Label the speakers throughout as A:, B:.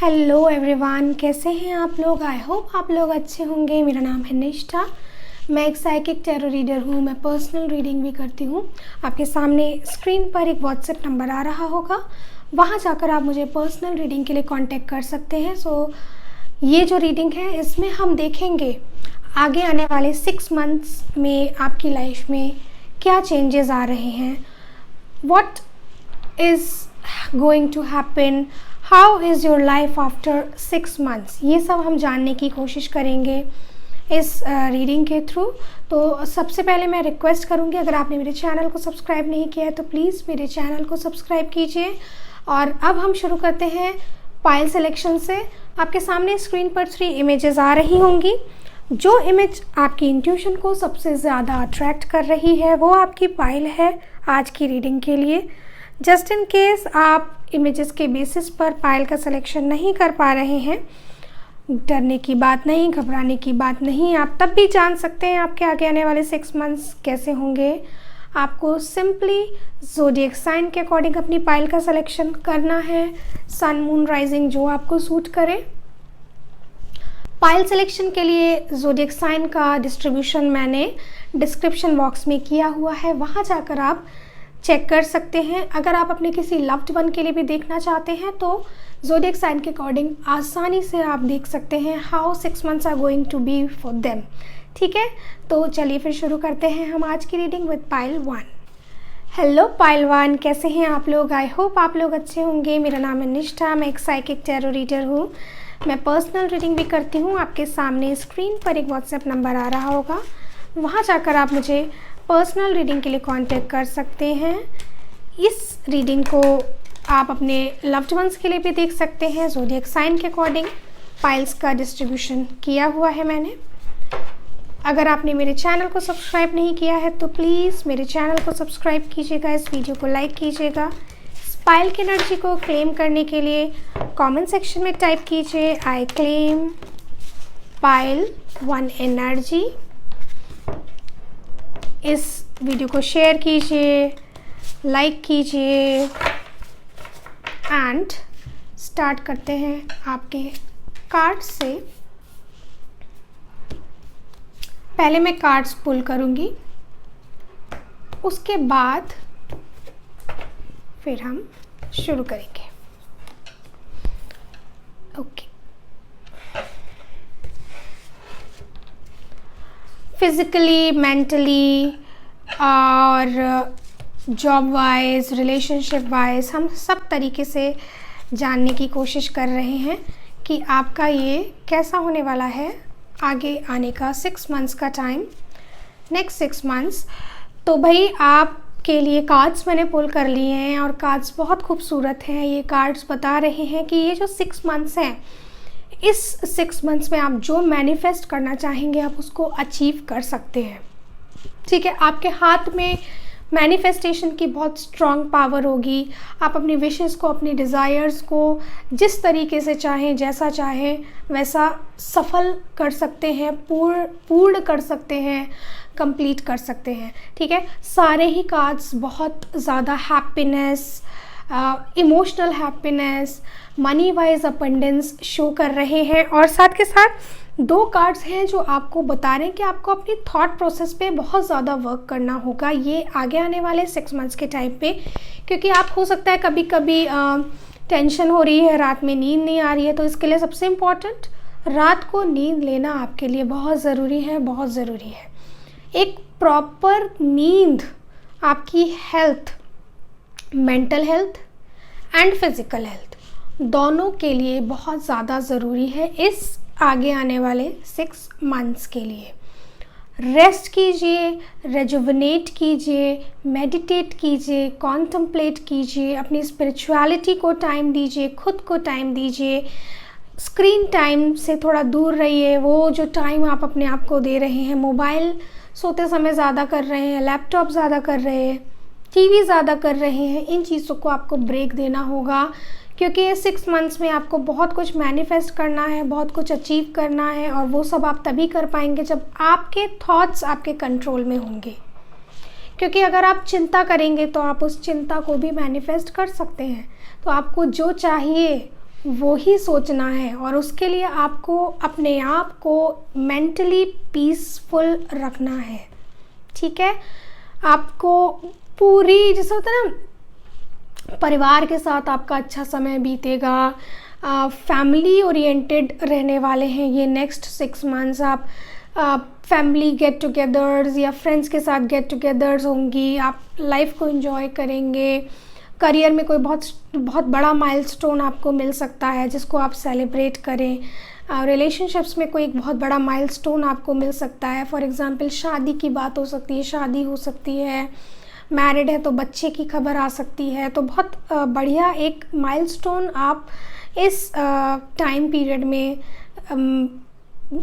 A: Hello everyone, कैसे हैं आप लोग। आई होप आप लोग अच्छे होंगे। मेरा नाम है निष्ठा। मैं एक साइकिक टैरो रीडर हूँ। मैं पर्सनल रीडिंग भी करती हूँ। आपके सामने स्क्रीन पर एक व्हाट्सएप नंबर आ रहा होगा, वहाँ जाकर आप मुझे पर्सनल रीडिंग के लिए कांटेक्ट कर सकते हैं। ये जो रीडिंग है इसमें हम देखेंगे आगे आने वाले 6 मंथ्स में आपकी लाइफ में क्या चेंजेस आ रहे हैं, what is going to happen, how is your life after 6 months. ये सब हम जानने की कोशिश करेंगे इस रीडिंग के थ्रू। तो सबसे पहले मैं रिक्वेस्ट करूँगी, अगर आपने मेरे चैनल को सब्सक्राइब नहीं किया है तो प्लीज़ मेरे चैनल को सब्सक्राइब कीजिए। और अब हम शुरू करते हैं पाइल सिलेक्शन से। आपके सामने स्क्रीन पर 3 इमेजेस आ रही होंगी। जो इमेज आपकी इंट्यूशन को सबसे ज़्यादा अट्रैक्ट कर रही है वो आपकी पाइल है आज की रीडिंग के लिए। जस्ट इन केस आप इमेजेस के बेसिस पर पाइल का सिलेक्शन नहीं कर पा रहे हैं, डरने की बात नहीं, घबराने की बात नहीं। आप तब भी जान सकते हैं आपके आगे आने वाले 6 मंथ्स कैसे होंगे। आपको सिंपली ज़ोडिएक साइन के अकॉर्डिंग अपनी पाइल का सिलेक्शन करना है, सन मून राइजिंग जो आपको सूट करे। पाइल सिलेक्शन के लिए ज़ोडिएक साइन का डिस्ट्रीब्यूशन मैंने डिस्क्रिप्शन बॉक्स में किया हुआ है, वहाँ जाकर आप चेक कर सकते हैं। अगर आप अपने किसी लव्ड वन के लिए भी देखना चाहते हैं तो ज़ोडिएक साइन के अकॉर्डिंग आसानी से आप देख सकते हैं how 6 months are going to be for them. ठीक है, तो चलिए फिर शुरू करते हैं हम आज की reading with pile 1। Hello pile 1, कैसे हैं आप लोग। आई होप आप लोग अच्छे होंगे। मेरा नाम है निष्ठा। मैं एक साइकिक टैरो रीडर हूँ। मैं पर्सनल रीडिंग भी करती हूँ। आपके सामने स्क्रीन पर एक व्हाट्सएप नंबर आ रहा होगा, वहाँ जाकर आप मुझे पर्सनल रीडिंग के लिए कांटेक्ट कर सकते हैं। इस रीडिंग को आप अपने लव्ड वंस के लिए भी देख सकते हैं। ज़ोडिएक साइन के अकॉर्डिंग पाइल्स का डिस्ट्रीब्यूशन किया हुआ है मैंने। अगर आपने मेरे चैनल को सब्सक्राइब नहीं किया है तो प्लीज़ मेरे चैनल को सब्सक्राइब कीजिएगा, इस वीडियो को लाइक कीजिएगा। इस पाइल की एनर्जी को क्लेम करने के लिए कमेंट सेक्शन में टाइप कीजिए, आई क्लेम पाइल 1 एनर्जी। इस वीडियो को शेयर कीजिए, लाइक कीजिए एंड स्टार्ट करते हैं आपके कार्ड से। पहले मैं कार्ड्स पुल करूंगी, उसके बाद फिर हम शुरू करेंगे। ओके, फिज़िकली, मेंटली और जॉब वाइज, रिलेशनशिप वाइज हम सब तरीके से जानने की कोशिश कर रहे हैं कि आपका ये कैसा होने वाला है आगे आने का 6 मंथ्स का टाइम, नेक्स्ट 6 मंथ्स। तो भाई आपके लिए कार्ड्स मैंने पुल कर लिए हैं और कार्ड्स बहुत खूबसूरत हैं। ये कार्ड्स बता रहे हैं कि ये जो 6 मंथ्स हैं, इस 6 मंथ्स में आप जो मैनिफेस्ट करना चाहेंगे आप उसको अचीव कर सकते हैं। ठीक है, आपके हाथ में मैनिफेस्टेशन की बहुत स्ट्रॉन्ग पावर होगी। आप अपनी विशेस को, अपनी डिज़ायर्स को जिस तरीके से चाहें, जैसा चाहें वैसा सफल कर सकते हैं, पूर्ण कर सकते हैं, कंप्लीट कर सकते हैं। ठीक है, सारे ही कार्ड्स बहुत ज़्यादा happiness, emotional happiness, money wise abundance show कर रहे हैं। और साथ के साथ 2 कार्ड्स हैं जो आपको बता रहे हैं कि आपको अपनी थॉट प्रोसेस पे बहुत ज़्यादा वर्क करना होगा ये आगे आने वाले 6 मंथ्स के टाइम पे। क्योंकि आप हो सकता है कभी कभी टेंशन हो रही है, रात में नींद नहीं आ रही है, तो इसके लिए सबसे इम्पॉर्टेंट रात को नींद लेना आपके लिए बहुत ज़रूरी है, बहुत ज़रूरी है। एक प्रॉपर नींद आपकी health, mental health and physical health दोनों के लिए बहुत ज़्यादा ज़रूरी है इस आगे आने वाले 6 मंथ्स के लिए। रेस्ट कीजिए, रेजुविनेट कीजिए, मेडिटेट कीजिए, कॉन्टम्पलेट कीजिए, अपनी स्पिरिचुअलिटी को टाइम दीजिए, खुद को टाइम दीजिए। स्क्रीन टाइम से थोड़ा दूर रहिए। वो जो टाइम आप अपने आप को दे रहे हैं, मोबाइल सोते समय ज़्यादा कर रहे हैं, लैपटॉप ज़्यादा कर रहे हैं, टीवी ज़्यादा कर रहे हैं, इन चीज़ों को आपको ब्रेक देना होगा। क्योंकि ये 6 मंथ्स में आपको बहुत कुछ मैनिफेस्ट करना है, बहुत कुछ अचीव करना है, और वो सब आप तभी कर पाएंगे जब आपके थॉट्स आपके कंट्रोल में होंगे। क्योंकि अगर आप चिंता करेंगे तो आप उस चिंता को भी मैनिफेस्ट कर सकते हैं। तो आपको जो चाहिए वो ही सोचना है, और उसके लिए आपको अपने आप को मेंटली पीसफुल रखना है। ठीक है, आपको पूरी, जैसे होता है ना, परिवार के साथ आपका अच्छा समय बीतेगा, फैमिली ओरिएंटेड रहने वाले हैं ये नेक्स्ट 6 मंथ्स। आप फैमिली गेट टुगेदर्स या फ्रेंड्स के साथ गेट टुगेदर्स होंगी, आप लाइफ को एंजॉय करेंगे। करियर में कोई बहुत बड़ा माइलस्टोन आपको मिल सकता है जिसको आप सेलिब्रेट करें। रिलेशनशिप्स में कोई एक बहुत बड़ा माइलस्टोन आपको मिल सकता है। फॉर एग्ज़ाम्पल शादी की बात हो सकती है, शादी हो सकती है, मैरिड है तो बच्चे की खबर आ सकती है। तो बहुत बढ़िया एक माइलस्टोन आप इस टाइम पीरियड में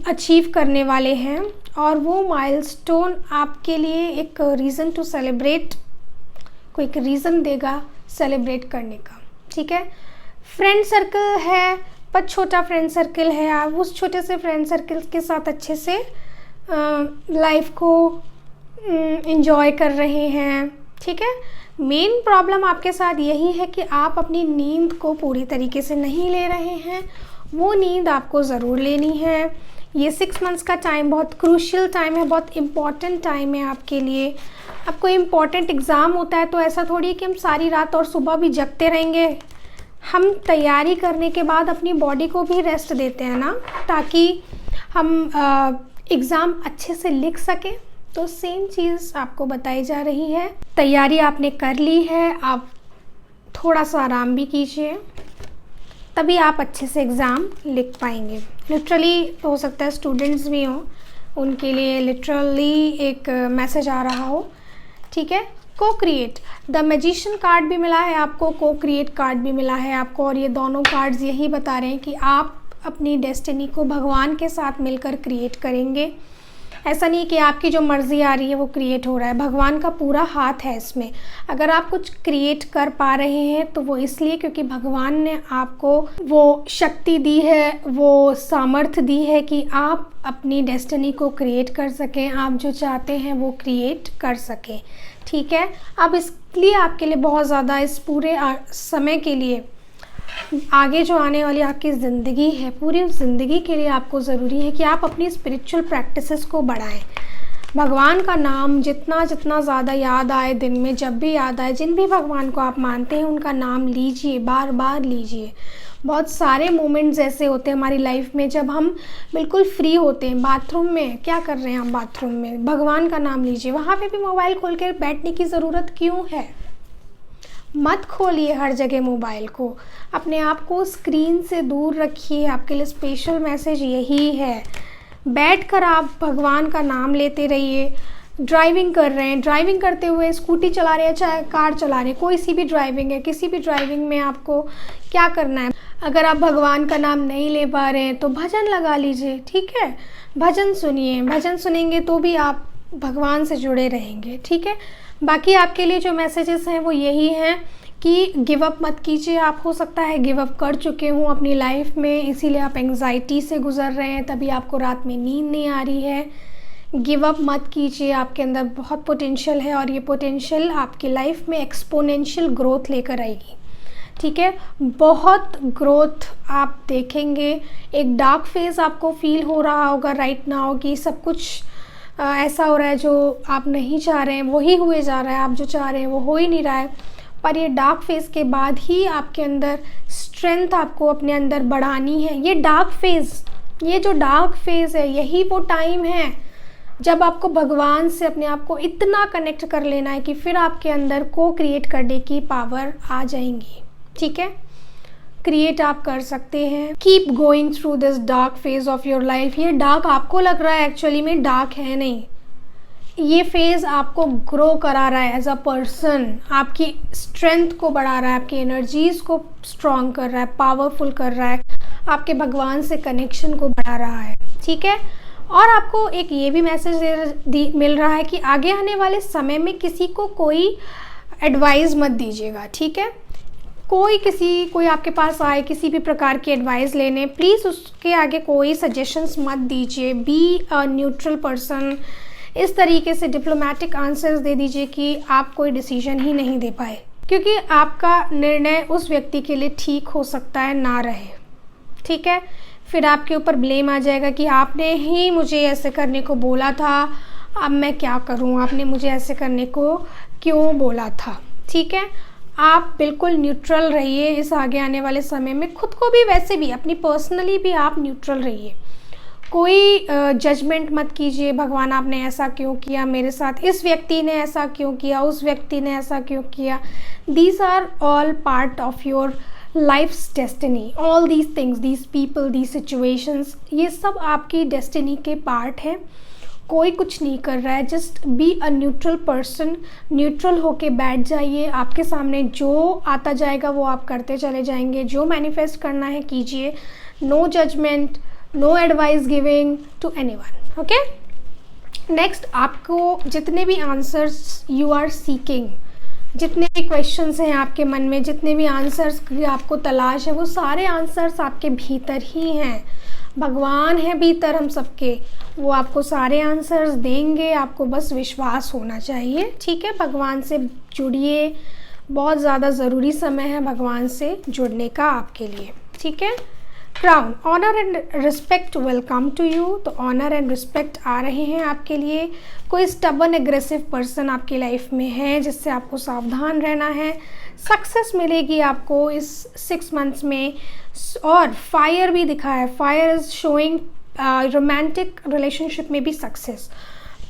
A: अचीव करने वाले हैं, और वो माइलस्टोन आपके लिए एक रीज़न टू सेलिब्रेट, कोई एक रीज़न देगा सेलिब्रेट करने का। ठीक है, फ्रेंड सर्कल है पर छोटा फ्रेंड सर्कल है, आप उस छोटे से फ्रेंड सर्कल के साथ अच्छे से लाइफ को एंजॉय कर रहे हैं। ठीक है, मेन प्रॉब्लम आपके साथ यही है कि आप अपनी नींद को पूरी तरीके से नहीं ले रहे हैं। वो नींद आपको ज़रूर लेनी है। ये 6 मंथ्स का टाइम बहुत क्रूशियल टाइम है, बहुत इम्पॉर्टेंट टाइम है आपके लिए। अब कोई इम्पॉर्टेंट एग्ज़ाम होता है तो ऐसा थोड़ी है कि हम सारी रात और सुबह भी जगते रहेंगे। हम तैयारी करने के बाद अपनी बॉडी को भी रेस्ट देते हैं ना, ताकि हम एग्ज़ाम अच्छे से लिख सकें। तो सेम चीज़ आपको बताई जा रही है। तैयारी आपने कर ली है, आप थोड़ा सा आराम भी कीजिए, तभी आप अच्छे से एग्ज़ाम लिख पाएंगे। लिटरली हो सकता है स्टूडेंट्स भी हों, उनके लिए लिटरली एक मैसेज आ रहा हो। ठीक है, को क्रिएट, द मैजिशियन कार्ड भी मिला है आपको, को क्रिएट कार्ड भी मिला है आपको, और ये दोनों कार्ड्स यही बता रहे हैं कि आप अपनी डेस्टिनी को भगवान के साथ मिलकर क्रिएट करेंगे। ऐसा नहीं कि आपकी जो मर्ज़ी आ रही है वो क्रिएट हो रहा है, भगवान का पूरा हाथ है इसमें। अगर आप कुछ क्रिएट कर पा रहे हैं तो वो इसलिए क्योंकि भगवान ने आपको वो शक्ति दी है, वो सामर्थ्य दी है कि आप अपनी डेस्टिनी को क्रिएट कर सकें, आप जो चाहते हैं वो क्रिएट कर सकें। ठीक है, अब इसलिए आपके लिए बहुत ज़्यादा इस पूरे समय के लिए, आगे जो आने वाली आपकी ज़िंदगी है, पूरी ज़िंदगी के लिए आपको ज़रूरी है कि आप अपनी स्पिरिचुअल प्रैक्टिसेस को बढ़ाएं। भगवान का नाम जितना जितना ज़्यादा याद आए, दिन में जब भी याद आए, जिन भी भगवान को आप मानते हैं उनका नाम लीजिए, बार बार लीजिए। बहुत सारे मोमेंट्स ऐसे होते हैं हमारी लाइफ में जब हम बिल्कुल फ्री होते हैं, बाथरूम में क्या कर रहे हैं हम, बाथरूम में भगवान का नाम लीजिए। वहाँ पे भी मोबाइल खोल के बैठने की ज़रूरत क्यों है? मत खोलिए हर जगह मोबाइल को, अपने आप को स्क्रीन से दूर रखिए। आपके लिए स्पेशल मैसेज यही है। बैठकर आप भगवान का नाम लेते रहिए। ड्राइविंग कर रहे हैं, ड्राइविंग करते हुए स्कूटी चला रहे हैं, चाहे कार चला रहे हैं, कोई सी भी ड्राइविंग है, किसी भी ड्राइविंग में आपको क्या करना है, अगर आप भगवान का नाम नहीं ले पा रहे हैं तो भजन लगा लीजिए। ठीक है, भजन सुनिए, भजन सुनेंगे तो भी आप भगवान से जुड़े रहेंगे। ठीक है, बाकी आपके लिए जो मैसेजेस हैं वो यही हैं कि गिव अप मत कीजिए। आप हो सकता है गिव अप कर चुके हों अपनी लाइफ में, इसीलिए आप एंग्जाइटी से गुजर रहे हैं, तभी आपको रात में नींद नहीं आ रही है। गिव अप मत कीजिए, आपके अंदर बहुत पोटेंशियल है और ये पोटेंशियल आपकी लाइफ में एक्सपोनेंशियल ग्रोथ लेकर आएगी। ठीक है, बहुत ग्रोथ आप देखेंगे। एक डार्क फेज आपको फील हो रहा होगा राइट नाउ कि सब कुछ ऐसा हो रहा है जो आप नहीं चाह रहे हैं वही हुए जा रहा है, आप जो चाह रहे हैं वो हो ही नहीं रहा है। पर ये डार्क फेज़ के बाद ही आपके अंदर स्ट्रेंथ आपको अपने अंदर बढ़ानी है। ये डार्क फेज़, ये जो डार्क फेज़ है, यही वो टाइम है जब आपको भगवान से अपने आप को इतना कनेक्ट कर लेना है कि फिर आपके अंदर को क्रिएट करने की पावर आ जाएंगी। ठीक है, क्रिएट आप कर सकते हैं। Keep going through this dark phase of your life. ये डार्क आपको लग रहा है, एक्चुअली में डार्क है नहीं। ये फेज़ आपको ग्रो करा रहा है एज अ पर्सन, आपकी स्ट्रेंथ को बढ़ा रहा है, आपकी एनर्जीज़ को स्ट्रॉन्ग कर रहा है, पावरफुल कर रहा है, आपके भगवान से कनेक्शन को बढ़ा रहा है। ठीक है, और आपको एक ये भी मैसेज मिल रहा है कि आगे आने वाले समय में किसी को कोई एडवाइस मत दीजिएगा। ठीक है, कोई आपके पास आए किसी भी प्रकार की एडवाइस लेने, प्लीज़ उसके आगे कोई सजेशंस मत दीजिए। Be a neutral person. इस तरीके से डिप्लोमेटिक आंसर्स दे दीजिए कि आप कोई डिसीजन ही नहीं दे पाए, क्योंकि आपका निर्णय उस व्यक्ति के लिए ठीक हो सकता है ना रहे। ठीक है। फिर आपके ऊपर ब्लेम आ जाएगा कि आपने ही मुझे ऐसे करने को बोला था, अब मैं क्या करूं, आपने मुझे ऐसे करने को क्यों बोला था, ठीक है। आप बिल्कुल न्यूट्रल रहिए इस आगे आने वाले समय में, खुद को भी, वैसे भी अपनी पर्सनली भी आप न्यूट्रल रहिए। कोई जजमेंट मत कीजिए, भगवान आपने ऐसा क्यों किया मेरे साथ, इस व्यक्ति ने ऐसा क्यों किया, उस व्यक्ति ने ऐसा क्यों किया। These are all part of your life's destiny, all these things, these people, these situations, ये सब आपकी डेस्टिनी के पार्ट हैं। कोई कुछ नहीं कर रहा है, just be a neutral person, neutral होके बैठ जाइए। आपके सामने जो आता जाएगा वो आप करते चले जाएंगे, जो मैनिफेस्ट करना है कीजिए। No judgement, no advice giving to anyone, okay. Next, आपको जितने भी आंसर्स यू आर सीकिंग, जितने भी क्वेश्चंस हैं आपके मन में, जितने भी आंसर्स की आपको तलाश है, वो सारे आंसर्स आपके भीतर ही हैं। भगवान है भीतर हम सबके, वो आपको सारे आंसर्स देंगे, आपको बस विश्वास होना चाहिए, ठीक है। भगवान से जुड़िए, बहुत ज़्यादा ज़रूरी समय है भगवान से जुड़ने का आपके लिए, ठीक है। Crown, honour and respect will come to you, तो ऑनर एंड रिस्पेक्ट आ रहे हैं आपके लिए। कोई स्टबन एग्रेसिव पर्सन आपकी लाइफ में है जिससे आपको सावधान रहना है। सक्सेस मिलेगी आपको इस 6 मंथ्स में, और फायर भी दिखा है, fire is showing romantic relationship में भी success,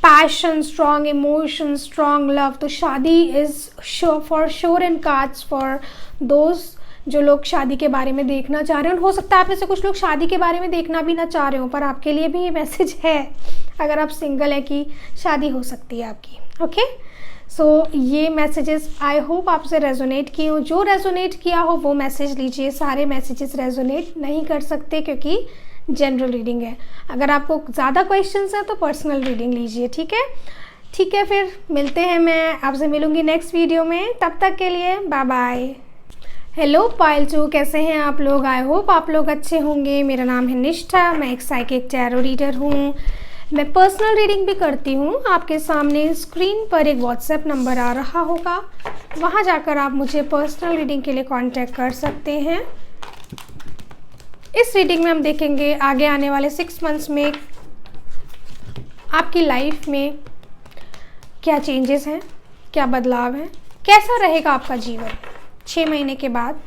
A: passion, strong emotion, strong love. तो शादी is for sure in cards for those जो लोग शादी के बारे में देखना चाह रहे हैं। हो सकता है आप में से कुछ लोग शादी के बारे में देखना भी ना चाह रहे हो, पर आपके लिए भी ये मैसेज है, अगर आप सिंगल है, कि शादी हो सकती है आपकी, ओके। सो ये मैसेजेस आई होप आपसे रेजोनेट किए हो। जो रेजोनेट किया हो वो मैसेज लीजिए, सारे मैसेजेस रेजोनेट नहीं कर सकते क्योंकि जनरल रीडिंग है। अगर आपको ज़्यादा क्वेश्चंस हैं तो पर्सनल रीडिंग लीजिए, ठीक है। ठीक है, फिर मिलते हैं, मैं आपसे मिलूँगी नेक्स्ट वीडियो में। तब तक के लिए बाय बाय। हेलो पायल 2, कैसे हैं आप लोग? आई होप आप लोग अच्छे होंगे। मेरा नाम है निष्ठा, मैं एक साइकिक टैरो रीडर हूँ। मैं पर्सनल रीडिंग भी करती हूँ। आपके सामने स्क्रीन पर एक व्हाट्सएप नंबर आ रहा होगा, वहाँ जाकर आप मुझे पर्सनल रीडिंग के लिए कांटेक्ट कर सकते हैं। इस रीडिंग में हम देखेंगे आगे आने वाले 6 मंथ्स में आपकी लाइफ में क्या चेंजेस हैं, क्या बदलाव हैं, कैसा रहेगा आपका जीवन 6 महीने के बाद,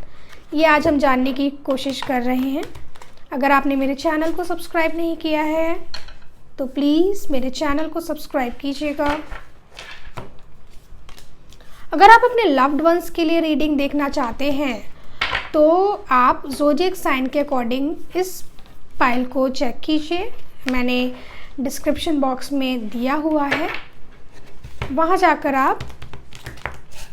A: ये आज हम जानने की कोशिश कर रहे हैं। अगर आपने मेरे चैनल को सब्सक्राइब नहीं किया है तो प्लीज़ मेरे चैनल को सब्सक्राइब कीजिएगा। अगर आप अपने लव्ड वंस के लिए रीडिंग देखना चाहते हैं तो आप ज़ोडिएक साइन के अकॉर्डिंग इस फाइल को चेक कीजिए, मैंने डिस्क्रिप्शन बॉक्स में दिया हुआ है, वहाँ जाकर आप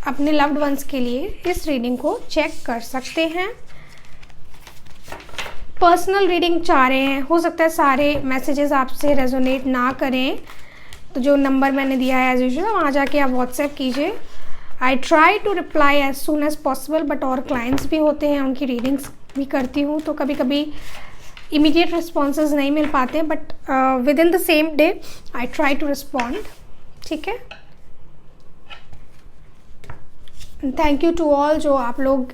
A: अपने लव्ड वंस के लिए इस रीडिंग को चेक कर सकते हैं। पर्सनल रीडिंग चाह रहे हैं, हो सकता है सारे मैसेजेस आपसे रेजोनेट ना करें, तो जो नंबर मैंने दिया है एज यूजुअल वहाँ जाके आप व्हाट्सएप कीजिए। I try to reply as soon as possible, but और क्लाइंट्स भी होते हैं, उनकी रीडिंग्स भी करती हूँ, तो कभी कभी इमीडिएट रिस्पॉन्सेज नहीं मिल पाते, but within the same day I try to respond, ठीक है। थैंक यू टू ऑल जो आप लोग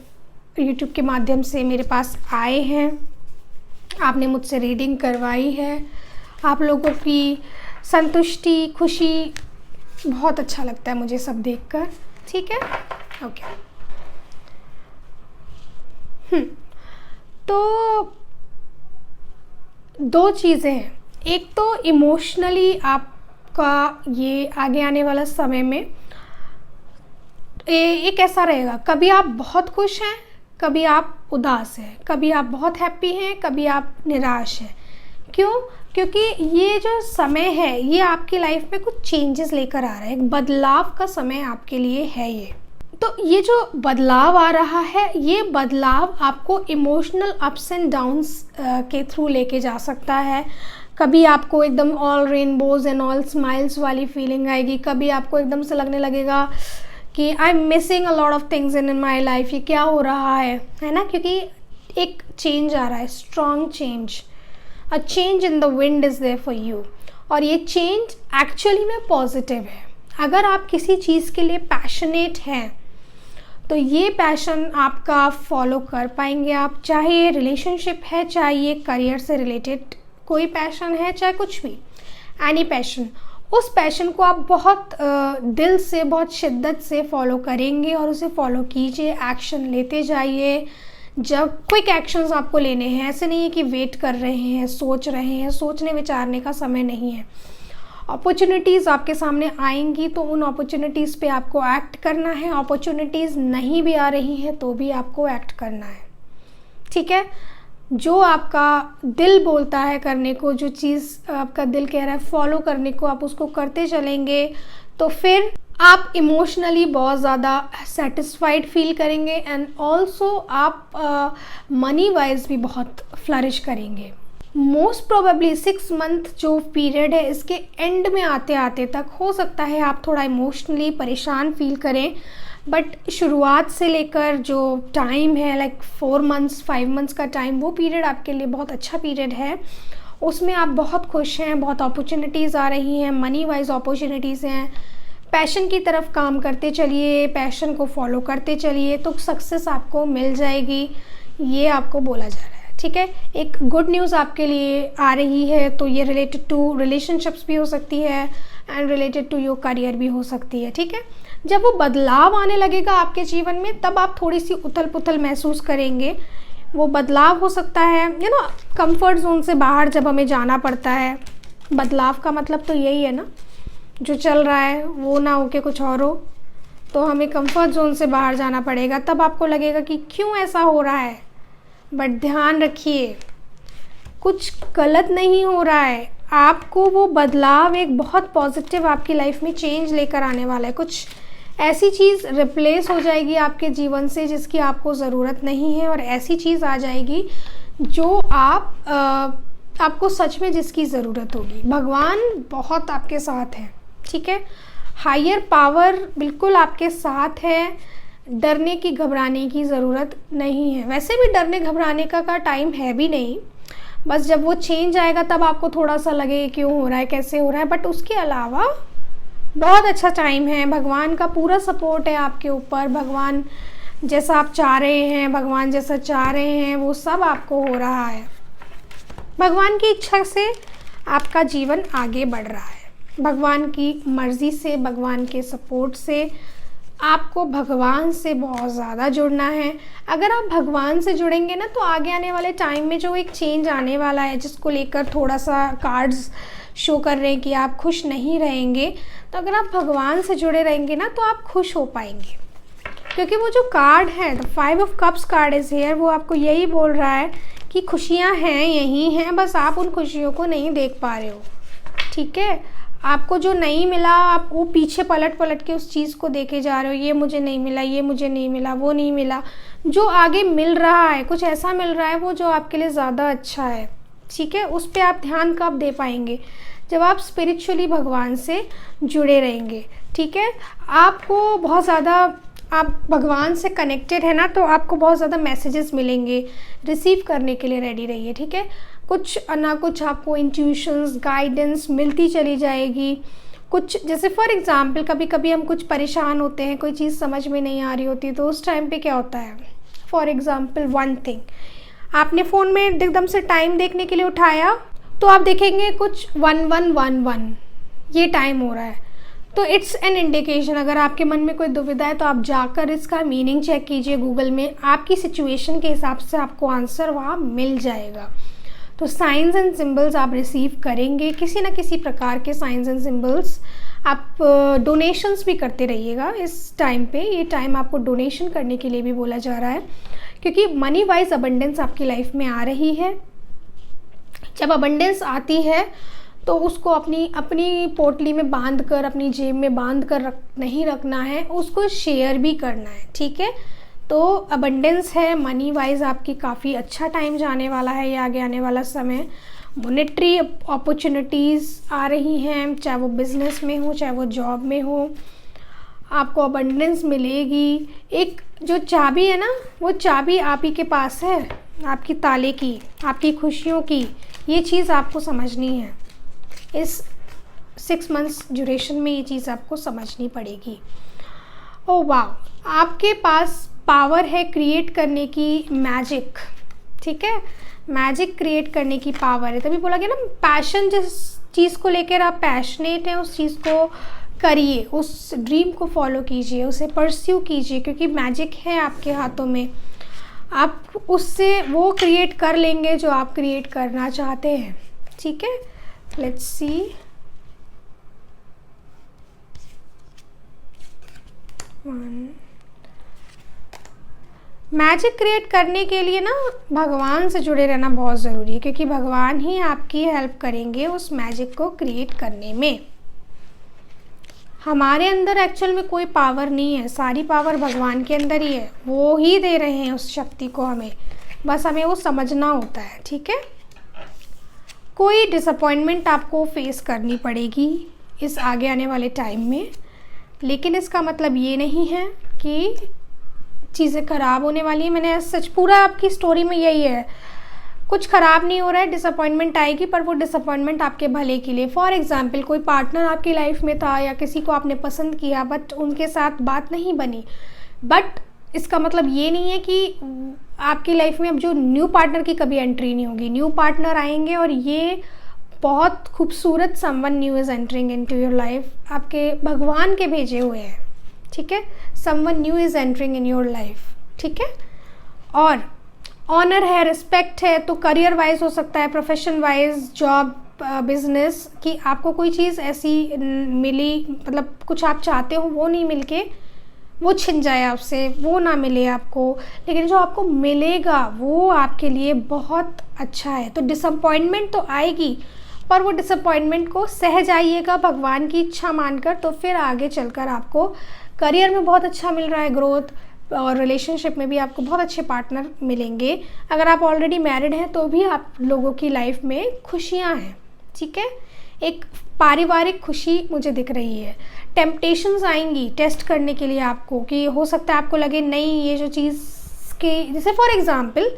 A: यूट्यूब के माध्यम से मेरे पास आए हैं, आपने मुझसे रीडिंग करवाई है। आप लोगों की संतुष्टि, खुशी, बहुत अच्छा लगता है मुझे सब देखकर, ठीक है, ओके। तो 2 चीज़ें हैं, एक तो इमोशनली आपका ये आगे आने वाला समय में ये कैसा रहेगा, कभी आप बहुत खुश हैं, कभी आप उदास हैं, कभी आप बहुत हैप्पी हैं, कभी आप निराश हैं। क्यों? क्योंकि ये जो समय है ये आपकी लाइफ में कुछ चेंजेस लेकर आ रहा है, एक बदलाव का समय आपके लिए है ये। तो ये जो बदलाव आ रहा है, ये बदलाव आपको इमोशनल अप्स एंड डाउन्स के थ्रू लेके जा सकता है। कभी आपको एकदम all rainbows and all smiles वाली फीलिंग आएगी, कभी आपको एकदम से लगने लगेगा कि I am missing a lot of things in my life, ये क्या हो रहा है ना, क्योंकि एक चेंज आ रहा है, strong change, a change in the wind is there for you, और ये चेंज एक्चुअली में पॉजिटिव है। अगर आप किसी चीज़ के लिए पैशनेट हैं तो ये पैशन आपका फॉलो कर पाएंगे आप, चाहे ये रिलेशनशिप है, चाहे ये करियर से रिलेटेड कोई पैशन है, चाहे कुछ भी, एनी पैशन, उस पैशन को आप बहुत दिल से, बहुत शिद्दत से फॉलो करेंगे और उसे फॉलो कीजिए, एक्शन लेते जाइए। जब क्विक एक्शंस आपको लेने हैं, ऐसे नहीं है कि वेट कर रहे हैं, सोच रहे हैं, सोचने विचारने का समय नहीं है। अपॉर्चुनिटीज़ आपके सामने आएंगी तो उन अपॉर्चुनिटीज़ पे आपको एक्ट करना है। अपॉर्चुनिटीज़ नहीं भी आ रही हैं तो भी आपको एक्ट करना है, ठीक है। जो आपका दिल बोलता है करने को, जो चीज़ आपका दिल कह रहा है फॉलो करने को, आप उसको करते चलेंगे तो फिर आप इमोशनली बहुत ज़्यादा सेटिस्फाइड फील करेंगे एंड ऑल्सो आप मनी वाइज भी बहुत फ्लरिश करेंगे। मोस्ट प्रोबेबली 6 मंथ जो पीरियड है, इसके एंड में आते आते तक हो सकता है आप थोड़ा इमोशनली परेशान फील करें, बट शुरुआत से लेकर जो टाइम है, लाइक 4 मंथ्स 5 मंथ्स का टाइम, वो पीरियड आपके लिए बहुत अच्छा पीरियड है। उसमें आप बहुत खुश हैं, बहुत अपॉर्चुनिटीज़ आ रही हैं, मनी वाइज अपॉर्चुनिटीज़ हैं। पैशन की तरफ काम करते चलिए, पैशन को फॉलो करते चलिए तो सक्सेस आपको मिल जाएगी, ये आपको बोला जा रहा है, ठीक है। एक गुड न्यूज़ आपके लिए आ रही है, तो ये रिलेटेड टू रिलेशनशिप्स भी हो सकती है and related to your career भी हो सकती है, ठीक है। जब वो बदलाव आने लगेगा आपके जीवन में, तब आप थोड़ी सी उथल पुथल महसूस करेंगे। वो बदलाव हो सकता है कंफर्ट जोन से बाहर जब हमें जाना पड़ता है। बदलाव का मतलब तो यही है ना, जो चल रहा है वो ना हो के कुछ और हो, तो हमें कंफर्ट जोन से बाहर जाना पड़ेगा। तब आपको लगेगा कि क्यों ऐसा हो रहा है, बट ध्यान रखिए कुछ गलत नहीं हो रहा है। आपको वो बदलाव एक बहुत पॉजिटिव आपकी लाइफ में चेंज लेकर आने वाला है। कुछ ऐसी चीज़ रिप्लेस हो जाएगी आपके जीवन से जिसकी आपको ज़रूरत नहीं है, और ऐसी चीज़ आ जाएगी जो आपको सच में जिसकी ज़रूरत होगी। भगवान बहुत आपके साथ हैं, ठीक है। हायर पावर बिल्कुल आपके साथ है, डरने की घबराने की ज़रूरत नहीं है। वैसे भी डरने घबराने का टाइम है भी नहीं, बस जब वो चेंज आएगा तब आपको थोड़ा सा लगे क्यों हो रहा है, कैसे हो रहा है, बट उसके अलावा बहुत अच्छा टाइम है। भगवान का पूरा सपोर्ट है आपके ऊपर। भगवान जैसा आप चाह रहे हैं, भगवान जैसा चाह रहे हैं, वो सब आपको हो रहा है। भगवान की इच्छा से आपका जीवन आगे बढ़ रहा है, भगवान की मर्ज़ी से, भगवान के सपोर्ट से। आपको भगवान से बहुत ज़्यादा जुड़ना है। अगर आप भगवान से जुड़ेंगे ना, तो आगे आने वाले टाइम में जो एक चेंज आने वाला है, जिसको लेकर थोड़ा सा कार्ड्स शो कर रहे हैं कि आप खुश नहीं रहेंगे, तो अगर आप भगवान से जुड़े रहेंगे ना तो आप खुश हो पाएंगे। क्योंकि वो जो कार्ड है, the 5 of cups card is here, वो आपको यही बोल रहा है कि खुशियाँ हैं, यही हैं, बस आप उन खुशियों को नहीं देख पा रहे हो, ठीक है। आपको जो नहीं मिला, आप वो पीछे पलट पलट के उस चीज़ को देखे जा रहे हो, ये मुझे नहीं मिला, ये मुझे नहीं मिला, वो नहीं मिला। जो आगे मिल रहा है, कुछ ऐसा मिल रहा है वो जो आपके लिए ज़्यादा अच्छा है, ठीक है। उस पर आप ध्यान कब दे पाएंगे, जब आप स्पिरिचुअली भगवान से जुड़े रहेंगे, ठीक है। आपको बहुत ज़्यादा, आप भगवान से कनेक्टेड है ना, तो आपको बहुत ज़्यादा मैसेजेस मिलेंगे, रिसीव करने के लिए रेडी रहिए, ठीक है। कुछ ना कुछ आपको इंट्यूशंस, गाइडेंस मिलती चली जाएगी। कुछ जैसे फॉर एग्ज़ाम्पल कभी कभी हम कुछ परेशान होते हैं, कोई चीज़ समझ में नहीं आ रही होती, तो उस टाइम पे क्या होता है, फॉर एग्ज़ाम्पल वन थिंग, आपने फ़ोन में एकदम से टाइम देखने के लिए उठाया, तो आप देखेंगे कुछ 1111 ये टाइम हो रहा है, तो इट्स एन इंडिकेशन। अगर आपके मन में कोई दुविधा है तो आप जाकर इसका मीनिंग चेक कीजिए गूगल में, आपकी सिचुएशन के हिसाब से आपको आंसर वहाँ मिल जाएगा। तो साइंस एंड सिंबल्स आप रिसीव करेंगे, किसी न किसी प्रकार के साइंस एंड सिंबल्स। आप डोनेशंस भी करते रहिएगा इस टाइम पे, ये टाइम आपको डोनेशन करने के लिए भी बोला जा रहा है, क्योंकि मनी वाइज अबंडेंस आपकी लाइफ में आ रही है। जब अबंडेंस आती है तो उसको अपनी पोटली में बांध कर, अपनी जेब में बांध कर नहीं रखना है, उसको शेयर भी करना है, ठीक है। तो अबंडेंस है, मनी वाइज आपकी काफ़ी अच्छा टाइम जाने वाला है, ये आगे आने वाला समय। मॉनेटरी अपॉर्चुनिटीज़ आ रही हैं, चाहे वो बिज़नेस में हो, चाहे वो जॉब में हो, आपको अबंडेंस मिलेगी। एक जो चाबी है ना, वो चाबी आप ही के पास है, आपकी ताले की, आपकी खुशियों की। ये चीज़ आपको समझनी है, इस 6 मंथ्स ड्यूरेशन में ये चीज़ आपको समझनी पड़ेगी। ओ वाह, आपके पास पावर है क्रिएट करने की, मैजिक, ठीक है, मैजिक क्रिएट करने की पावर है। तभी बोला गया ना, पैशन, जिस चीज़ को लेकर आप पैशनेट हैं उस चीज़ को करिए, उस ड्रीम को फॉलो कीजिए, उसे परस्यू कीजिए, क्योंकि मैजिक है आपके हाथों में। आप उससे वो क्रिएट कर लेंगे जो आप क्रिएट करना चाहते हैं, ठीक है। लेट्स सी, मैजिक क्रिएट करने के लिए ना भगवान से जुड़े रहना बहुत ज़रूरी है, क्योंकि भगवान ही आपकी हेल्प करेंगे उस मैजिक को क्रिएट करने में। हमारे अंदर एक्चुअल में कोई पावर नहीं है, सारी पावर भगवान के अंदर ही है, वो ही दे रहे हैं उस शक्ति को हमें, बस हमें वो समझना होता है, ठीक है। कोई डिसअपॉइंटमेंट आपको फेस करनी पड़ेगी इस आगे आने वाले टाइम में, लेकिन इसका मतलब ये नहीं है कि चीज़ें ख़राब होने वाली है। मैंने सच पूरा आपकी स्टोरी में यही है, कुछ ख़राब नहीं हो रहा है, डिसअपॉइंटमेंट आएगी पर वो डिसअपॉइंटमेंट आपके भले के लिए। फॉर एग्जांपल, कोई पार्टनर आपकी लाइफ में था या किसी को आपने पसंद किया बट उनके साथ बात नहीं बनी, बट इसका मतलब ये नहीं है कि आपकी लाइफ में अब जो न्यू पार्टनर की कभी एंट्री नहीं होगी। न्यू पार्टनर आएंगे और ये बहुत खूबसूरत someone new is entering into your life, आपके भगवान के भेजे हुए हैं, ठीक है। Someone new is entering in your life, ठीक है। और ऑनर है, रिस्पेक्ट है, तो करियर वाइज हो सकता है, प्रोफेशन वाइज, जॉब, बिजनेस, कि आपको कोई चीज़ ऐसी मिली, मतलब कुछ आप चाहते हो वो नहीं मिलके वो छिन जाए आपसे, वो ना मिले आपको, लेकिन जो आपको मिलेगा वो आपके लिए बहुत अच्छा है। तो डिसअपॉइंटमेंट तो आएगी, पर वो डिसअपॉइंटमेंट को सह जाइएगा भगवान की इच्छा मानकर, तो फिर आगे चलकर आपको करियर में बहुत अच्छा मिल रहा है ग्रोथ, और रिलेशनशिप में भी आपको बहुत अच्छे पार्टनर मिलेंगे। अगर आप ऑलरेडी मैरिड हैं तो भी आप लोगों की लाइफ में खुशियां हैं, ठीक है। एक पारिवारिक खुशी मुझे दिख रही है। टेम्पटेशंस आएंगी टेस्ट करने के लिए आपको, कि हो सकता है आपको लगे नहीं ये जो चीज़ के, जैसे फॉर एग्जांपल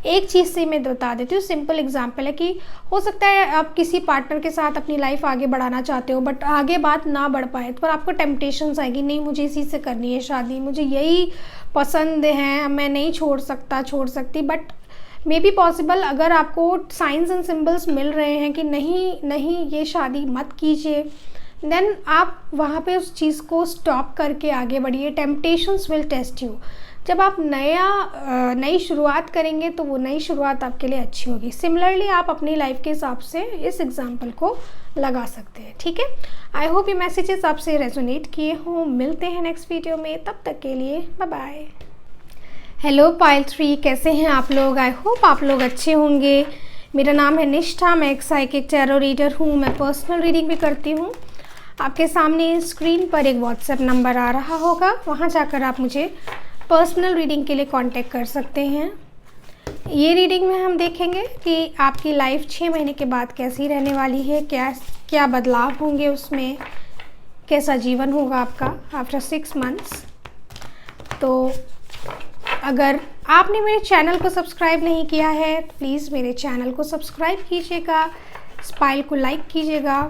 A: एक चीज़ से मैं बता देती हूँ, सिंपल एग्जांपल है कि हो सकता है आप किसी पार्टनर के साथ अपनी लाइफ आगे बढ़ाना चाहते हो बट आगे बात ना बढ़ पाए, तो आपको टेम्पटेशंस आएगी, नहीं मुझे इसी से करनी है शादी, मुझे यही पसंद है, मैं नहीं छोड़ सकती। बट मे बी पॉसिबल, अगर आपको साइंस एंड सिम्बल्स मिल रहे हैं कि नहीं ये शादी मत कीजिए, देन आप वहाँ पे उस चीज़ को स्टॉप करके आगे बढ़िए। Temptations will test you. जब आप नई शुरुआत करेंगे तो वो नई शुरुआत आपके लिए अच्छी होगी। सिमिलरली आप अपनी लाइफ के हिसाब से इस एग्जाम्पल को लगा सकते हैं, ठीक है। आई होप ये मैसेजेस आपसे रेजोनेट किए हों। मिलते हैं नेक्स्ट वीडियो में, तब तक के लिए बाय बाय। हेलो पाइल 3, कैसे हैं आप लोग? आई होप आप लोग अच्छे होंगे। मेरा नाम है निष्ठा, मैं एक साइकिक टैरो रीडर हूँ, मैं पर्सनल रीडिंग भी करती हूँ। आपके सामने स्क्रीन पर एक व्हाट्सएप नंबर आ रहा होगा, वहाँ जाकर आप मुझे पर्सनल रीडिंग के लिए कांटेक्ट कर सकते हैं। ये रीडिंग में हम देखेंगे कि आपकी लाइफ 6 महीने के बाद कैसी रहने वाली है, क्या बदलाव होंगे उसमें, कैसा जीवन होगा आपका आफ्टर 6 मंथ्स। तो अगर आपने मेरे चैनल को सब्सक्राइब नहीं किया है तो प्लीज़ मेरे चैनल को सब्सक्राइब कीजिएगा, स्पाइल को लाइक कीजिएगा,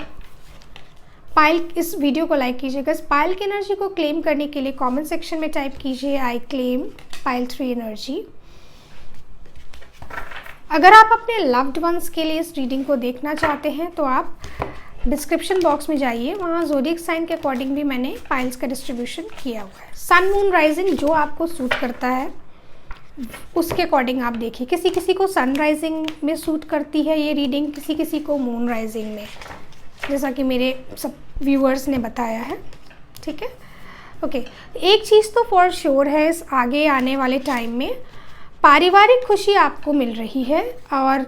A: इस वीडियो को लाइक कीजिएगा। पाइल की एनर्जी को क्लेम करने के लिए कमेंट सेक्शन में टाइप कीजिए आई क्लेम पाइल 3 एनर्जी। अगर आप अपने लव्ड वंस के लिए इस रीडिंग को देखना चाहते हैं तो आप डिस्क्रिप्शन बॉक्स में जाइए, वहाँ ज़ोडिएक साइन के अकॉर्डिंग भी मैंने पाइल्स का डिस्ट्रीब्यूशन किया हुआ है। सन मून राइजिंग जो आपको सूट करता है उसके अकॉर्डिंग आप देखिए। किसी किसी को सन राइजिंग में सूट करती है ये रीडिंग, किसी को मून राइजिंग में, जैसा कि मेरे सब व्यूअर्स ने बताया है, ठीक है। ओके, एक चीज़ तो फॉर श्योर है, इस आगे आने वाले टाइम में पारिवारिक खुशी आपको मिल रही है। और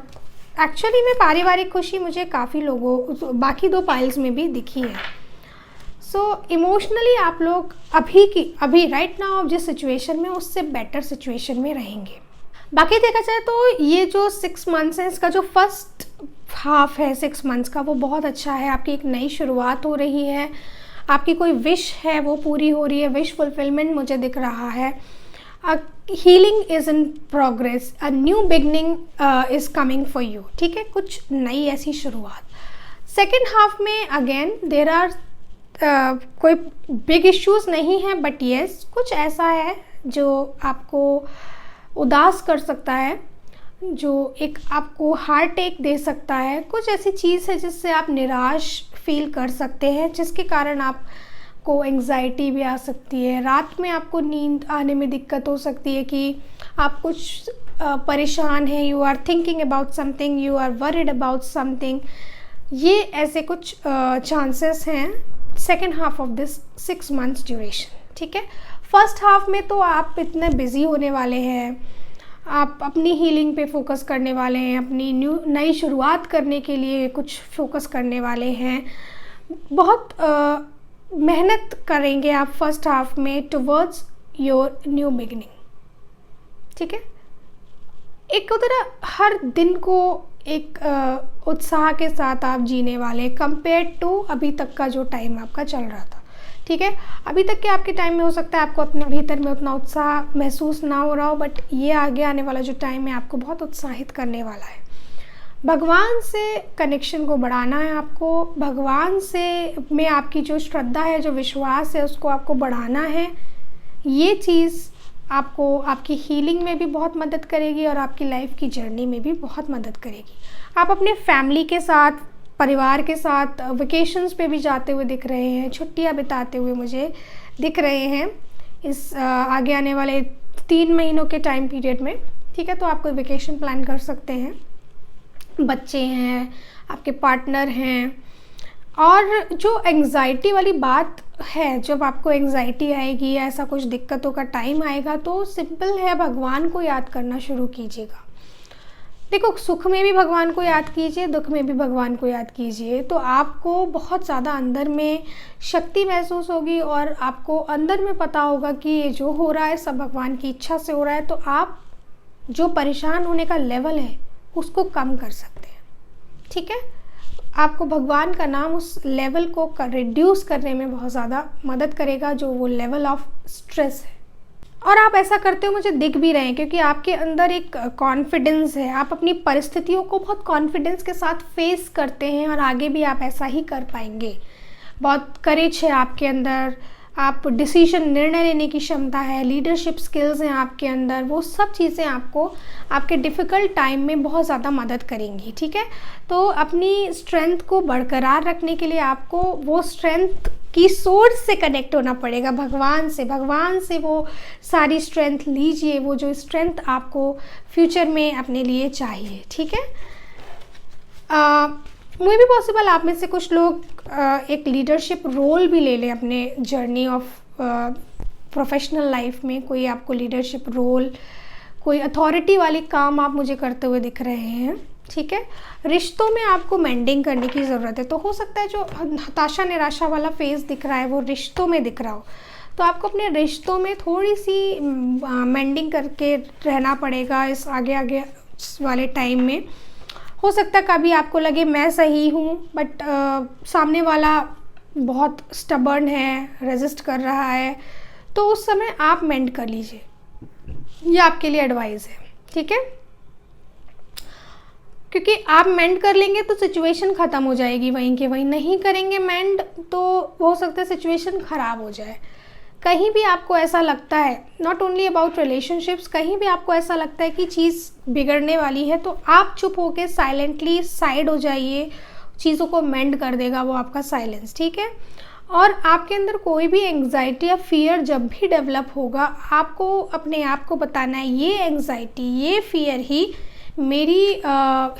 A: एक्चुअली में पारिवारिक खुशी मुझे काफ़ी लोगों, बाकी 2 पाइल्स में भी दिखी है। सो इमोशनली आप लोग अभी राइट नाउ जिस सिचुएशन में, उससे बेटर सिचुएशन में रहेंगे। बाकी देखा जाए तो ये जो 6 मंथ्स है, इसका जो फर्स्ट हाफ है 6 मंथ्स का, वो बहुत अच्छा है। आपकी एक नई शुरुआत हो रही है, आपकी कोई विश है वो पूरी हो रही है, विश फुलफिलमेंट मुझे दिख रहा है। Healing is in progress, a new beginning is coming for you, ठीक है, कुछ नई ऐसी शुरुआत। सेकेंड हाफ में अगेन देयर आर कोई बिग इश्यूज़ नहीं है, बट येस कुछ ऐसा है जो आपको उदास कर सकता है, जो एक आपको हार्ट अटैक दे सकता है। कुछ ऐसी चीज़ है जिससे आप निराश फील कर सकते हैं, जिसके कारण आपको एंग्जाइटी भी आ सकती है। रात में आपको नींद आने में दिक्कत हो सकती है कि आप कुछ परेशान हैं, you are thinking about something, you are worried about something. ये ऐसे कुछ चांसेस हैं second half of this 6 months duration, ठीक है। फर्स्ट हाफ में तो आप इतने बिज़ी होने वाले हैं, आप अपनी हीलिंग पे फोकस करने वाले हैं, अपनी नई शुरुआत करने के लिए कुछ फोकस करने वाले हैं, बहुत मेहनत करेंगे आप फर्स्ट हाफ में टुवर्ड्स योर न्यू बिगिनिंग, ठीक है। एक उधर हर दिन को एक उत्साह के साथ आप जीने वाले कंपेयर टू अभी तक का जो टाइम आपका चल रहा था, ठीक है। अभी तक के आपके टाइम में हो सकता है आपको अपने भीतर में उतना उत्साह महसूस ना हो रहा हो, बट ये आगे आने वाला जो टाइम है आपको बहुत उत्साहित करने वाला है। भगवान से कनेक्शन को बढ़ाना है आपको, भगवान से में आपकी जो श्रद्धा है, जो विश्वास है, उसको आपको बढ़ाना है। ये चीज़ आपको आपकी हीलिंग में भी बहुत मदद करेगी और आपकी लाइफ की जर्नी में भी बहुत मदद करेगी। आप अपने फैमिली के साथ, परिवार के साथ वेकेशंस पे भी जाते हुए दिख रहे हैं, छुट्टियां बिताते हुए मुझे दिख रहे हैं इस आगे आने वाले 3 महीनों के टाइम पीरियड में, ठीक है। तो आप कोई वेकेशन प्लान कर सकते हैं, बच्चे हैं, आपके पार्टनर हैं। और जो एंग्जाइटी वाली बात है, जब आपको एंग्जाइटी आएगी या ऐसा कुछ दिक्कतों का टाइम आएगा, तो सिंपल है, भगवान को याद करना शुरू कीजिएगा। देखो, सुख में भी भगवान को याद कीजिए, दुख में भी भगवान को याद कीजिए, तो आपको बहुत ज़्यादा अंदर में शक्ति महसूस होगी और आपको अंदर में पता होगा कि ये जो हो रहा है सब भगवान की इच्छा से हो रहा है। तो आप जो परेशान होने का लेवल है उसको कम कर सकते हैं, ठीक है। आपको भगवान का नाम उस लेवल को रिड्यूस करने में बहुत ज़्यादा मदद करेगा, जो वो लेवल ऑफ स्ट्रेस है। और आप ऐसा करते हो मुझे दिख भी रहे हैं, क्योंकि आपके अंदर एक कॉन्फिडेंस है, आप अपनी परिस्थितियों को बहुत कॉन्फिडेंस के साथ फेस करते हैं और आगे भी आप ऐसा ही कर पाएंगे। बहुत करेज है आपके अंदर, आप डिसीजन, निर्णय लेने की क्षमता है, लीडरशिप स्किल्स हैं आपके अंदर, वो सब चीज़ें आपको आपके डिफ़िकल्ट टाइम में बहुत ज़्यादा मदद करेंगी, ठीक है। तो अपनी स्ट्रेंथ को बरकरार रखने के लिए आपको वो स्ट्रेंथ की सोर्स से कनेक्ट होना पड़ेगा, भगवान से वो सारी स्ट्रेंथ लीजिए, वो जो स्ट्रेंथ आपको फ्यूचर में अपने लिए चाहिए, ठीक है। मे भी पॉसिबल आप में से कुछ लोग एक लीडरशिप रोल भी ले लें अपने जर्नी ऑफ प्रोफेशनल लाइफ में। कोई आपको लीडरशिप रोल, कोई अथॉरिटी वाली काम आप मुझे करते हुए दिख रहे हैं, ठीक है। रिश्तों में आपको मेंडिंग करने की ज़रूरत है, तो हो सकता है जो हताशा निराशा वाला फेज़ दिख रहा है वो रिश्तों में दिख रहा हो, तो आपको अपने रिश्तों में थोड़ी सी मेंडिंग करके रहना पड़ेगा इस आगे वाले टाइम में। हो सकता है कभी आपको लगे मैं सही हूँ, बट सामने वाला बहुत स्टबर्न है, रेजिस्ट कर रहा है, तो उस समय आप मेंड कर लीजिए, ये आपके लिए एडवाइस है, ठीक है। क्योंकि आप मेंड कर लेंगे तो सिचुएशन ख़त्म हो जाएगी वहीं के वहीं, नहीं करेंगे मेंड तो हो सकता है सिचुएशन ख़राब हो जाए। कहीं भी आपको ऐसा लगता है, नॉट ओनली अबाउट रिलेशनशिप्स, कहीं भी आपको ऐसा लगता है कि चीज़ बिगड़ने वाली है, तो आप चुप होकर साइलेंटली साइड हो जाइए, चीज़ों को मेंड कर देगा वो आपका साइलेंस, ठीक है। और आपके अंदर कोई भी एंग्जाइटी या फियर जब भी डेवलप होगा, आपको अपने आप को बताना है ये एंग्जाइटी, ये फियर ही मेरी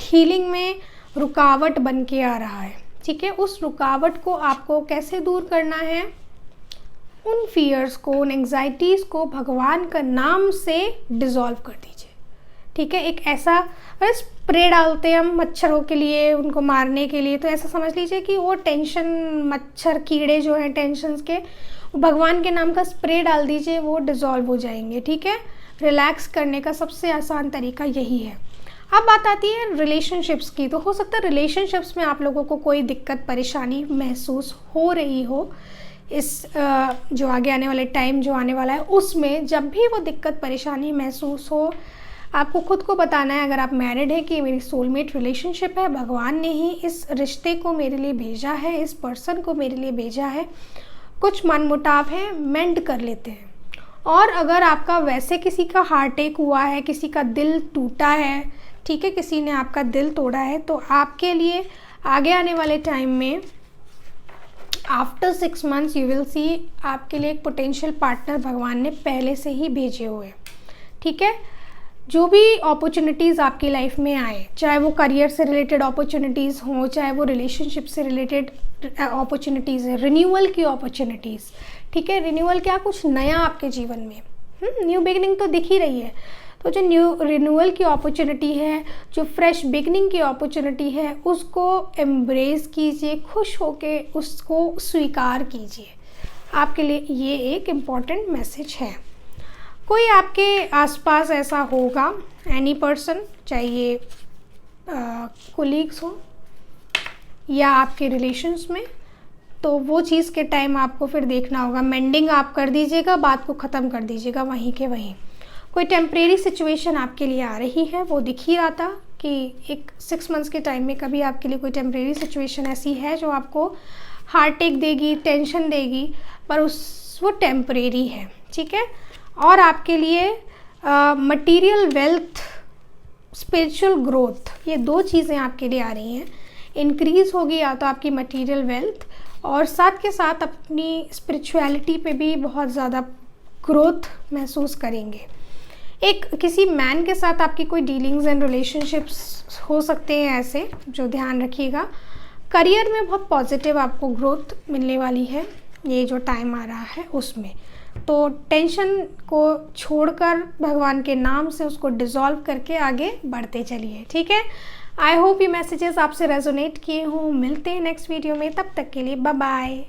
A: हीलिंग में रुकावट बन के आ रहा है, ठीक है। उस रुकावट को आपको कैसे दूर करना है, उन फियर्स को, उन एंग्जाइटीज़ को भगवान का नाम से डिज़ोल्व कर दीजिए, ठीक है। एक ऐसा स्प्रे डालते हैं हम मच्छरों के लिए, उनको मारने के लिए, तो ऐसा समझ लीजिए कि वो टेंशन, मच्छर, कीड़े जो हैं टेंशन्स के, भगवान के नाम का स्प्रे डाल दीजिए, वो डिज़ोल्व हो जाएंगे, ठीक है। रिलैक्स करने का सबसे आसान तरीका यही है। अब बात आती है रिलेशनशिप्स की, तो हो सकता है रिलेशनशिप्स में आप लोगों को कोई दिक्कत परेशानी महसूस हो रही हो इस जो आगे आने वाले टाइम जो आने वाला है उसमें। जब भी वो दिक्कत परेशानी महसूस हो, आपको खुद को बताना है, अगर आप मैरिड है, कि मेरी सोलमेट रिलेशनशिप है, भगवान ने ही इस रिश्ते को मेरे लिए भेजा है, इस पर्सन को मेरे लिए भेजा है, कुछ मनमुटाव है, मेंड कर लेते हैं। और अगर आपका वैसे किसी का हार्ट अटैक हुआ है, किसी का दिल टूटा है, ठीक है, किसी ने आपका दिल तोड़ा है, तो आपके लिए आगे आने वाले टाइम में after 6 months you will see आपके लिए एक पोटेंशियल पार्टनर भगवान ने पहले से ही भेजे हुए, ठीक है। जो भी अपॉर्चुनिटीज़ आपकी लाइफ में आए, चाहे वो करियर से रिलेटेड अपॉर्चुनिटीज़ हों, चाहे वो रिलेशनशिप से रिलेटेड अपॉर्चुनिटीज़ है, रिन्यूअल की अपॉर्चुनिटीज़, ठीक है। रिन्यूअल क्या, कुछ नया आपके जीवन में, न्यू बिगिनिंग तो दिख ही रही है। तो जो न्यू रिन्यूअल की अपॉर्चुनिटी है, जो फ्रेश बिगनिंग की अपॉर्चुनिटी है, उसको एम्ब्रेस कीजिए, खुश होके उसको स्वीकार कीजिए। आपके लिए ये एक इम्पॉर्टेंट मैसेज है। कोई आपके आसपास ऐसा होगा, एनी पर्सन, चाहे ये कोलीग्स हो या आपके रिलेशंस में, तो वो चीज़ के टाइम आपको फिर देखना होगा। मेंडिंग आप कर दीजिएगा, बात को ख़त्म कर दीजिएगा वहीं के वहीं। कोई टेम्परेरी सिचुएशन आपके लिए आ रही है, वो दिख ही रहा था कि एक 6 मंथ्स के टाइम में कभी आपके लिए कोई टेम्परेरी सिचुएशन ऐसी है जो आपको हार्ट अटैक देगी, टेंशन देगी, पर वो टेम्परेरी है, ठीक है। और आपके लिए मटेरियल वेल्थ, स्पिरिचुअल ग्रोथ, ये 2 चीज़ें आपके लिए आ रही हैं। इंक्रीज़ होगी या तो आपकी मटेरियल वेल्थ, और साथ के साथ अपनी स्पिरिचुअलिटी पे भी बहुत ज़्यादा ग्रोथ महसूस करेंगे। एक किसी मैन के साथ आपकी कोई डीलिंग्स एंड रिलेशनशिप्स हो सकते हैं ऐसे, जो ध्यान रखिएगा। करियर में बहुत पॉजिटिव आपको ग्रोथ मिलने वाली है, ये जो टाइम आ रहा है उसमें। तो टेंशन को छोड़कर भगवान के नाम से उसको डिसॉल्व करके आगे बढ़ते चलिए, ठीक है। आई होप ये मैसेजेस आपसे रेजोनेट किए हों। मिलते हैं नेक्स्ट वीडियो में, तब तक के लिए बाय बाय।